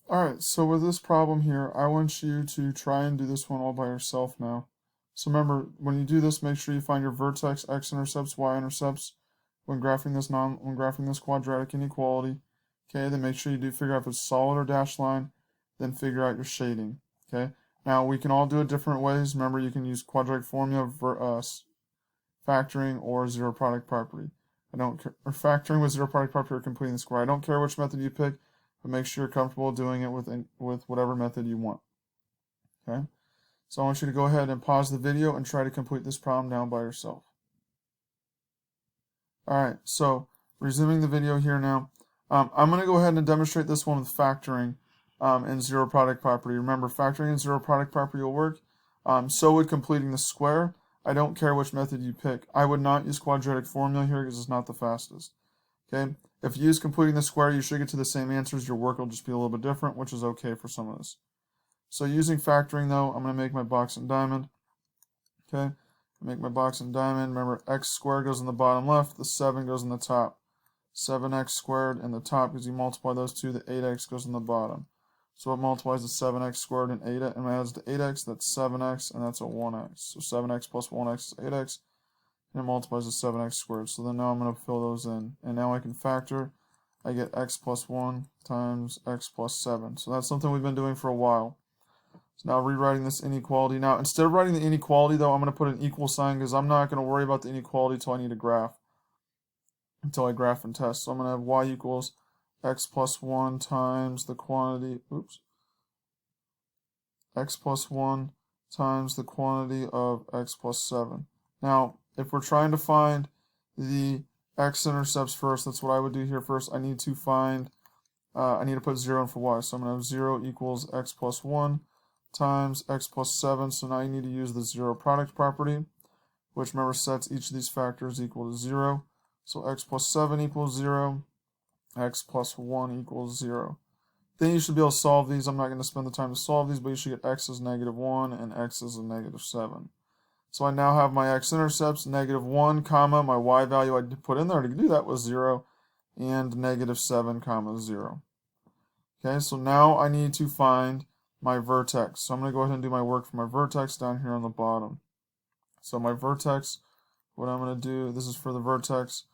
Alright, so with this problem here, I want you to try and do this one all by yourself now. So remember, when you do this, make sure you find your vertex, x-intercepts, y-intercepts when graphing this quadratic inequality. Okay, then make sure you do figure out if it's solid or dashed line, then figure out your shading. Okay, now we can all do it different ways. Remember, you can use quadratic formula, factoring, or zero product property. I don't care, or factoring with zero product property or completing the square. I don't care which method you pick, but make sure you're comfortable doing it with whatever method you want. Okay, so I want you to go ahead and pause the video and try to complete this problem down by yourself. Alright, so resuming the video here now. I'm going to go ahead and demonstrate this one with factoring and zero product property. Remember, factoring and zero product property will work. So would completing the square. I don't care which method you pick. I would not use quadratic formula here because it's not the fastest. Okay, if you use completing the square, you should get to the same answers. Your work will just be a little bit different, which is okay for some of this. So using factoring though, I'm going to make my box and diamond. Okay, make my box and diamond. Remember, x squared goes in the bottom left, the 7 goes in the top. 7x squared in the top, because you multiply those two, the 8x goes in the bottom. So it multiplies the 7x squared and 8x, and adds to 8x, that's 7x, and that's a 1x. So 7x plus 1x is 8x, and it multiplies the 7x squared. So then now I'm going to fill those in, and now I can factor. I get x plus 1 times x plus 7. So that's something we've been doing for a while. So now rewriting this inequality. Now, instead of writing the inequality, though, I'm going to put an equal sign, because I'm not going to worry about the inequality until I need a graph. Until I graph and test. So I'm going to have y equals x plus 1 times the quantity, x plus 1 times the quantity of x plus 7. Now, if we're trying to find the x-intercepts first, that's what I would do here first. I need to find, I need to put 0 in for y. So I'm going to have 0 equals x plus 1 times x plus 7. So now you need to use the zero product property, which remember sets each of these factors equal to 0. So x plus 7 equals 0, x plus 1 equals 0. Then you should be able to solve these. I'm not going to spend the time to solve these, but you should get x is negative 1 and x is a negative 7. So I now have my x-intercepts, negative 1, comma, my y value I put in there to do that was 0, and negative 7, comma, 0. Okay, so now I need to find my vertex. So I'm going to go ahead and do my work for my vertex down here on the bottom. So my vertex, what I'm going to do, this is for the vertex.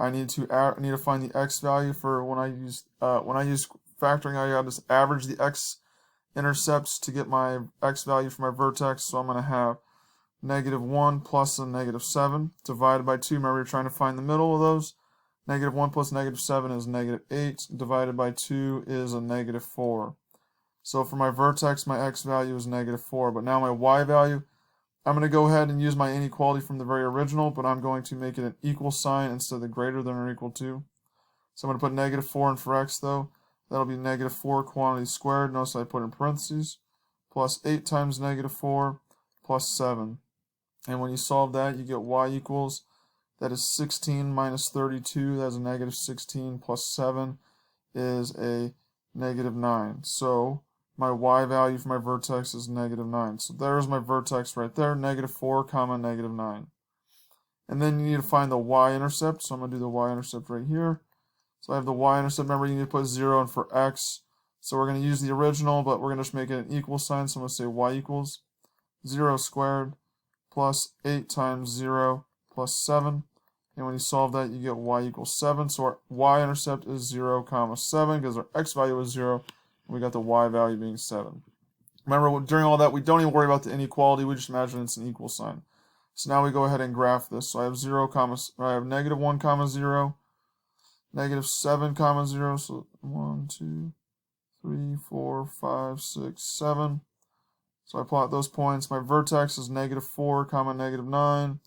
I need to find the x value for when I use factoring. I got to average the x-intercepts to get my x value for my vertex. So I'm going to have negative 1 plus a negative 7 divided by 2. Remember, you're trying to find the middle of those. Negative 1 plus negative 7 is negative 8 divided by 2 is a negative 4. So for my vertex, my x value is negative 4. But now my y value, I'm going to go ahead and use my inequality from the very original, but I'm going to make it an equal sign instead of the greater than or equal to. So I'm going to put negative 4 in for x, though. That'll be negative 4 quantity squared. Notice I put in parentheses. Plus 8 times negative 4 plus 7. And when you solve that, you get y equals, that is 16 minus 32. That's a negative 16 plus 7 is a negative 9. So my y value for my vertex is negative 9. So there's my vertex right there, negative 4, comma, negative 9. And then you need to find the y-intercept. So I'm going to do the y-intercept right here. So I have the y-intercept. Remember, you need to put 0 in for x. So we're going to use the original, but we're going to just make it an equal sign. So I'm going to say y equals 0 squared plus 8 times 0 plus 7. And when you solve that, you get y equals 7. So our y-intercept is 0, comma, 7, because our x value is 0. We got the y value being 7. Remember, during all that, we don't even worry about the inequality. We just imagine it's an equal sign. So now we go ahead and graph this. So I have I have negative 1, comma, 0, negative 7, comma, 0. So 1, 2, 3, 4, 5, 6, 7. So I plot those points. My vertex is negative 4, comma, negative 9.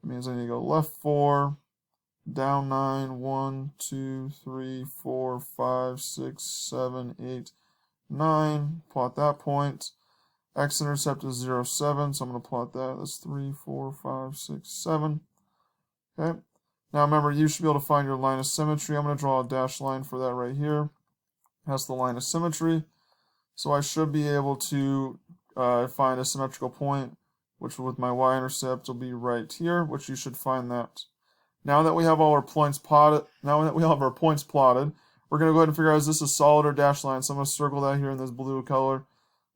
It means I need to go left 4, down 9, 1, 2, 3, 4, 5, 6, 7, 8, 9. Plot that point. X-intercept is 0, 7, so I'm going to plot that. That's 3, 4, 5, 6, 7. Okay. Now remember, you should be able to find your line of symmetry. I'm going to draw a dashed line for that right here. That's the line of symmetry. So I should be able to find a symmetrical point, which with my y-intercept will be right here, which you should find that. Now that we have all our points plotted, we're we're going to go ahead and figure out, is this a solid or dashed line? So I'm going to circle that here in this blue color,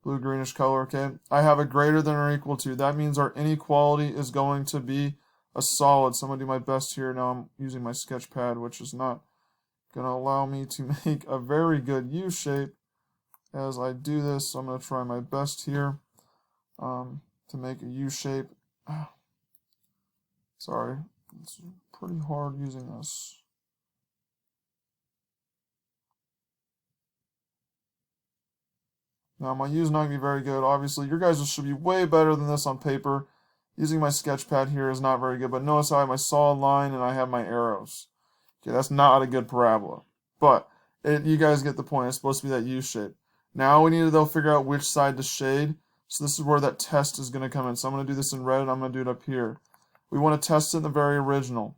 blue greenish color, okay? I have a greater than or equal to. That means our inequality is going to be a solid. So I'm going to do my best here. Now I'm using my sketch pad, which is not going to allow me to make a very good U shape as I do this. So I'm going to try my best here to make a U shape. Sorry, it's pretty hard using this. Now my U is not going to be very good. Obviously, your guys should be way better than this on paper. Using my sketch pad here is not very good, but notice I have my solid line and I have my arrows. Okay, that's not a good parabola. But you guys get the point. It's supposed to be that U shape. Now we need to, though, figure out which side to shade. So this is where that test is going to come in. So I'm going to do this in red and I'm going to do it up here. We want to test it in the very original.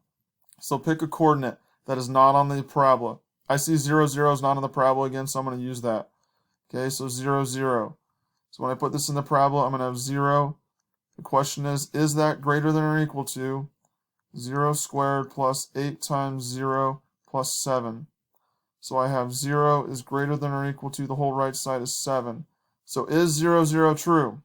So pick a coordinate that is not on the parabola. I see 0, 0 is not on the parabola again, so I'm going to use that. Okay, so 0, 0. So when I put this in the parabola, I'm going to have 0. The question is that greater than or equal to 0 squared plus 8 times 0 plus 7? So I have 0 is greater than or equal to, the whole right side is 7. So is 0, 0 true?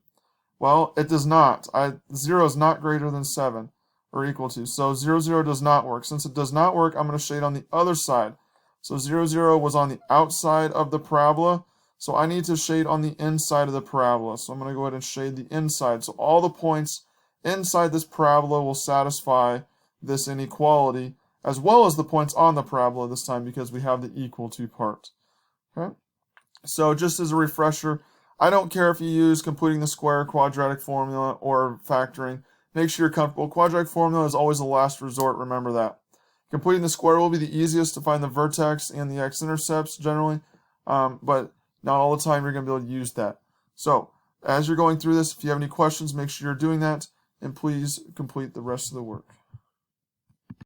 Well, it does not. 0 is not greater than 7 or equal to. So 0, 0 does not work. Since it does not work, I'm going to shade on the other side. So 0, 0 was on the outside of the parabola. So I need to shade on the inside of the parabola. So I'm going to go ahead and shade the inside. So all the points inside this parabola will satisfy this inequality, as well as the points on the parabola this time, because we have the equal to part. Okay? So just as a refresher, I don't care if you use completing the square, quadratic formula, or factoring. Make sure you're comfortable. Quadratic formula is always the last resort. Remember that. Completing the square will be the easiest to find the vertex and the x-intercepts generally, but not all the time you're going to be able to use that. So as you're going through this, if you have any questions, make sure you're doing that, and please complete the rest of the work.